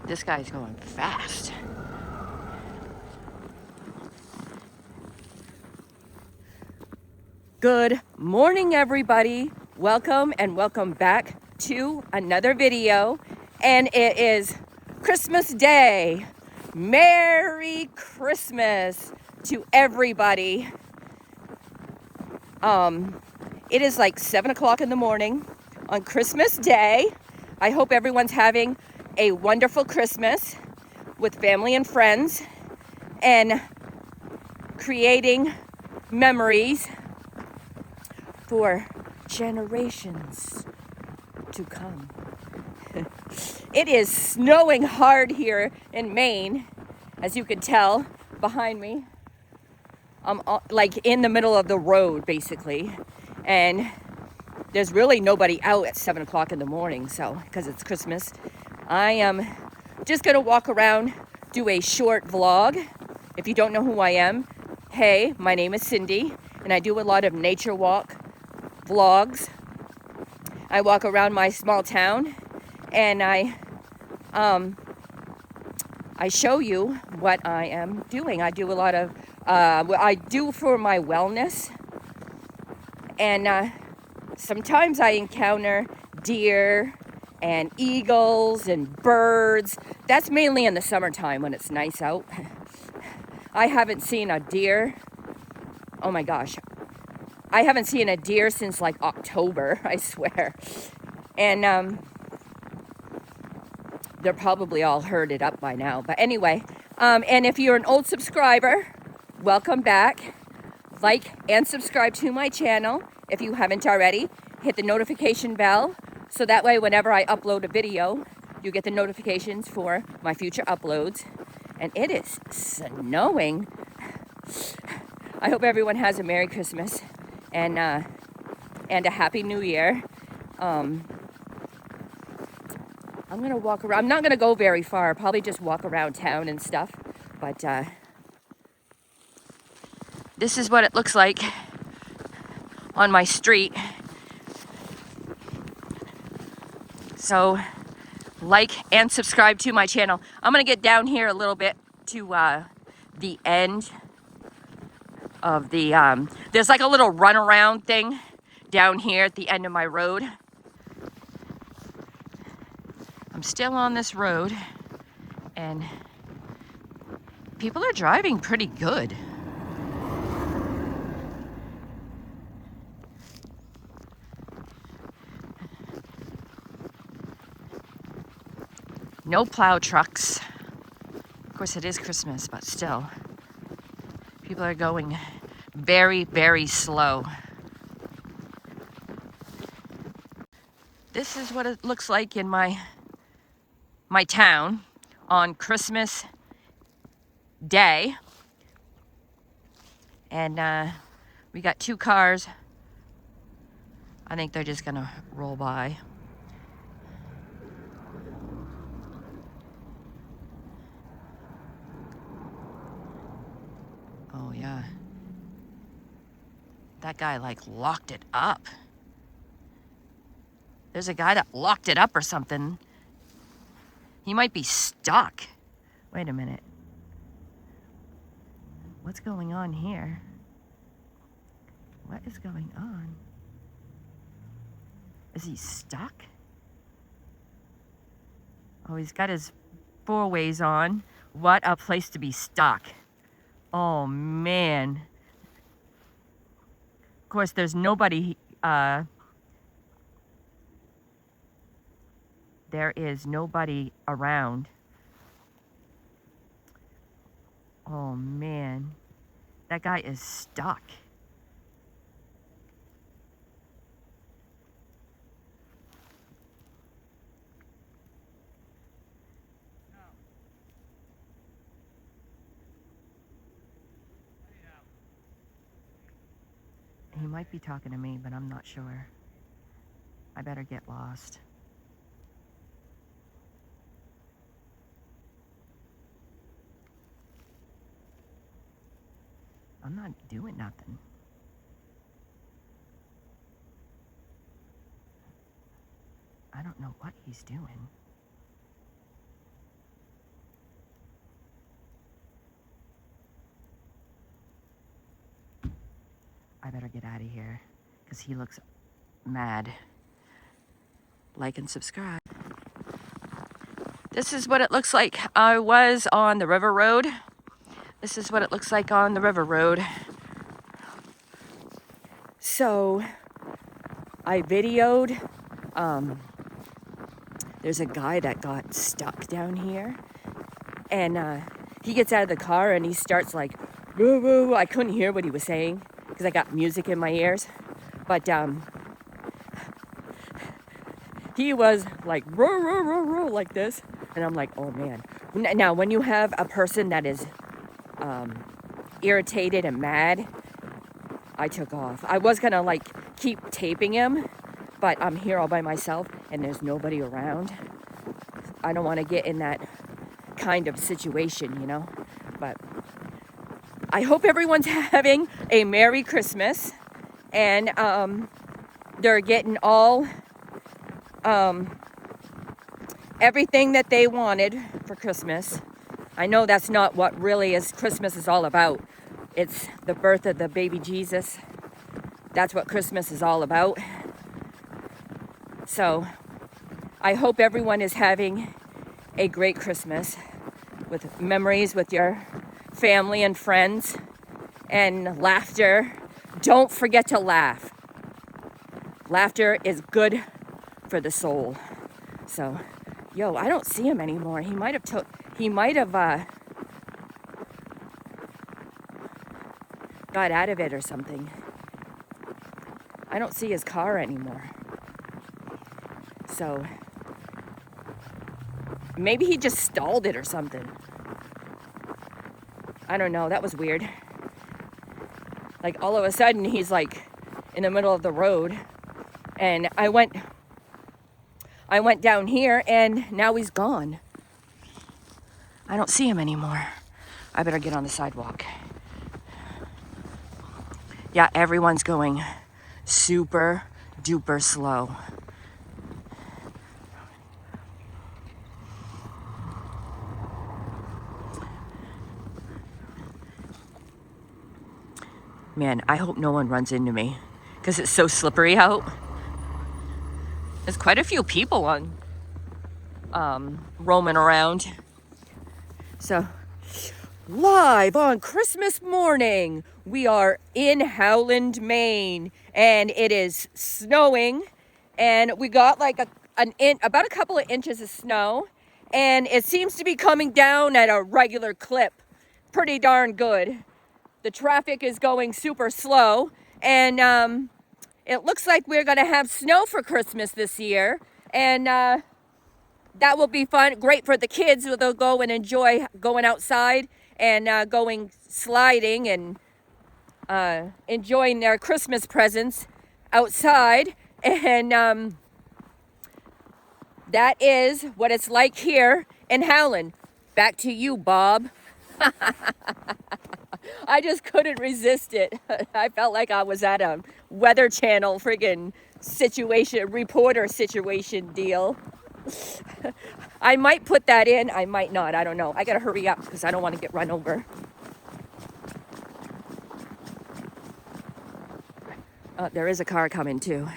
This guy's going fast. Good morning, everybody. Welcome and welcome back to another video. And it is Christmas Day. Merry Christmas to everybody. It is like 7 o'clock in the morning on Christmas Day. I hope everyone's having a wonderful Christmas with family and friends and creating memories for generations to come. It is snowing hard here in Maine, as you can tell behind me. I'm like in the middle of the road, basically, and there's really nobody out at 7 o'clock in the morning, so because it's Christmas. I am just gonna walk around, do a short vlog. If you don't know who I am, hey, my name is Cindy, and I do a lot of nature walk vlogs. I walk around my small town, and I show you what I am doing. I do a lot of, I do for my wellness, and sometimes I encounter deer and eagles and birds. That's mainly in the summertime when it's nice out. I haven't seen a deer. Oh my gosh. I haven't seen a deer since like October, I swear. And they're probably all herded up by now. But anyway, and if you're an old subscriber, welcome back. Like and subscribe to my channel if you haven't already. Hit the notification bell so that way whenever I upload a video, you get the notifications for my future uploads. And it is snowing. I hope everyone has a Merry Christmas and a Happy New Year. I'm gonna walk around. I'm not gonna go very far. Probably just walk around town and stuff. But this is what it looks like on my street. So like and subscribe to my channel. I'm gonna get down here a little bit to the end of the, there's like a little runaround thing down here at the end of my road. I'm still on this road and people are driving pretty good. No plow trucks. Of course it is Christmas, but still. People are going very, very slow. This is what it looks like in my town on Christmas Day. And we got two cars. I think they're just gonna roll by. Oh yeah. That guy like locked it up. There's a guy that locked it up or something. He might be stuck. Wait a minute. What's going on here? What is going on? Is he stuck? Oh, he's got his four-ways on. What a place to be stuck. Oh, man. Of course, there's nobody, there is nobody around. Oh, man. That guy is stuck. He might be talking to me, but I'm not sure. I better get lost. I'm not doing nothing. I don't know what he's doing. better get out of here because he looks mad. Like and subscribe. This is what it looks like. I was on the river road. This is what it looks like on the river road. So I videoed, there's a guy that got stuck down here, and he gets out of the car and he starts like, woo woo. I couldn't hear what he was saying because I got music in my ears, but he was like, roar, roar, roar, roar, like this. And I'm like, oh man. Now, when you have a person that is irritated and mad, I took off. I was gonna like keep taping him, but I'm here all by myself and there's nobody around. I don't want to get in that kind of situation, you know. But I hope everyone's having a Merry Christmas, and they're getting all everything that they wanted for Christmas. I know that's not what really is Christmas is all about. It's the birth of the baby Jesus. That's what Christmas is all about. So I hope everyone is having a great Christmas with memories with your family and friends and laughter. Don't forget to laugh. Laughter is good for the soul. So, yo, I don't see him anymore. He might have got out of it or something. I don't see his car anymore. So maybe he just stalled it or something. I don't know. That was weird. Like all of a sudden he's like in the middle of the road, and I went down here and now he's gone. I don't see him anymore. I better get on the sidewalk. Yeah, everyone's going super duper slow. Man, I hope no one runs into me because it's so slippery out. There's quite a few people roaming around. So, live on Christmas morning, we are in Howland, Maine, and it is snowing, and we got like about a couple of inches of snow, and it seems to be coming down at a regular clip. Pretty darn good. The traffic is going super slow, and it looks like we're gonna have snow for Christmas this year, and that will be fun. Great for the kids. They'll go and enjoy going outside and going sliding and enjoying their Christmas presents outside. And that is what it's like here in Howland. Back to you, Bob. I just couldn't resist it. I felt like I was at a Weather Channel friggin' reporter situation deal. I might put that in, I might not, I don't know. I gotta hurry up because I don't want to get run over. There is a car coming too.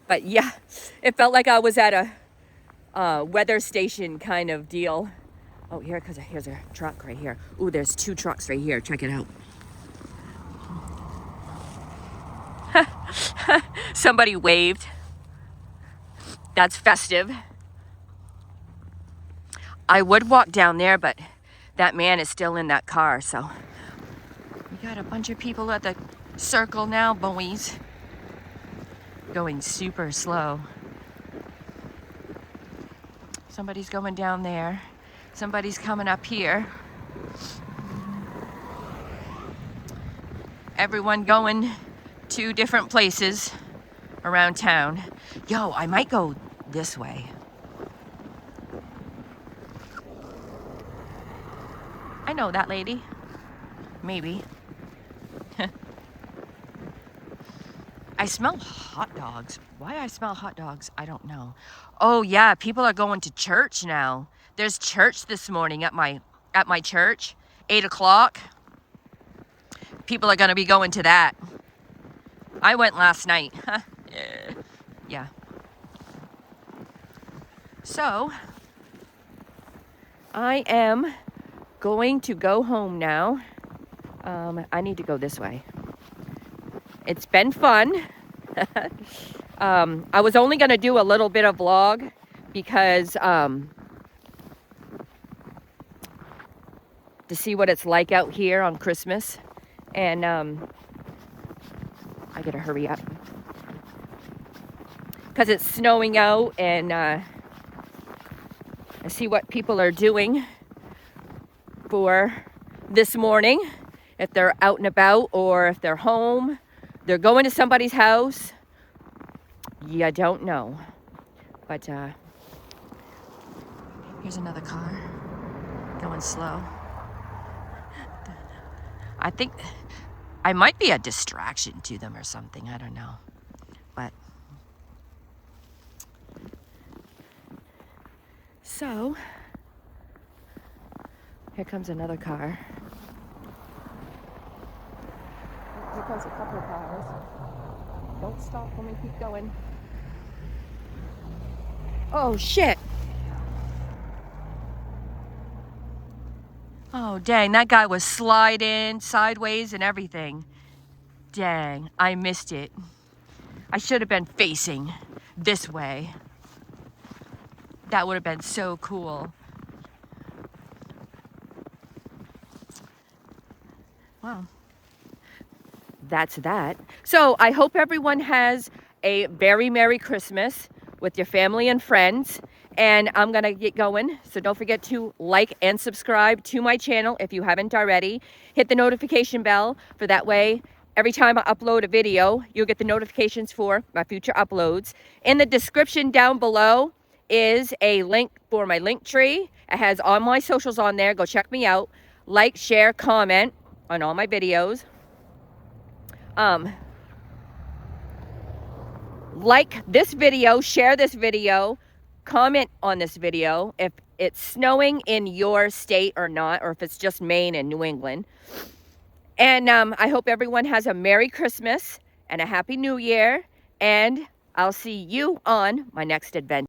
But yeah, it felt like I was at a weather station kind of deal. Oh, here's a truck right here. Ooh, there's 2 trucks right here. Check it out. Somebody waved. That's festive. I would walk down there, but that man is still in that car, so. We got a bunch of people at the circle now, boys. Going super slow. Somebody's going down there. Somebody's coming up here. Everyone going 2 different places around town. Yo, I might go this way. I know that lady. Maybe. I smell hot dogs. Why I smell hot dogs, I don't know. Oh yeah, people are going to church now. There's church this morning at my church, 8 o'clock. People are gonna be going to that. I went last night. Yeah. So, I am going to go home now. I need to go this way. It's been fun. I was only going to do a little bit of vlog because to see what it's like out here on Christmas. And I gotta hurry up because it's snowing out, and I see what people are doing for this morning. If they're out and about or if they're home, they're going to somebody's house. You don't know. But here's another car going slow. I think I might be a distraction to them or something. I don't know. But so here comes another car. Here comes a couple of cars. Don't stop, let me keep going. Oh shit. Oh dang, that guy was sliding sideways and everything. Dang, I missed it. I should have been facing this way. That would have been so cool. Wow. That's that. So I hope everyone has a very Merry Christmas with your family and friends. And I'm gonna get going. So don't forget to like and subscribe to my channel if you haven't already. Hit the notification bell for that way every time I upload a video, you'll get the notifications for my future uploads. In the description down below is a link for my link tree. It has all my socials on there. Go check me out. Like, share, comment on all my videos. Like this video, share this video, comment on this video if it's snowing in your state or not, or if it's just Maine and New England. And I hope everyone has a Merry Christmas and a Happy New Year, and I'll see you on my next adventure.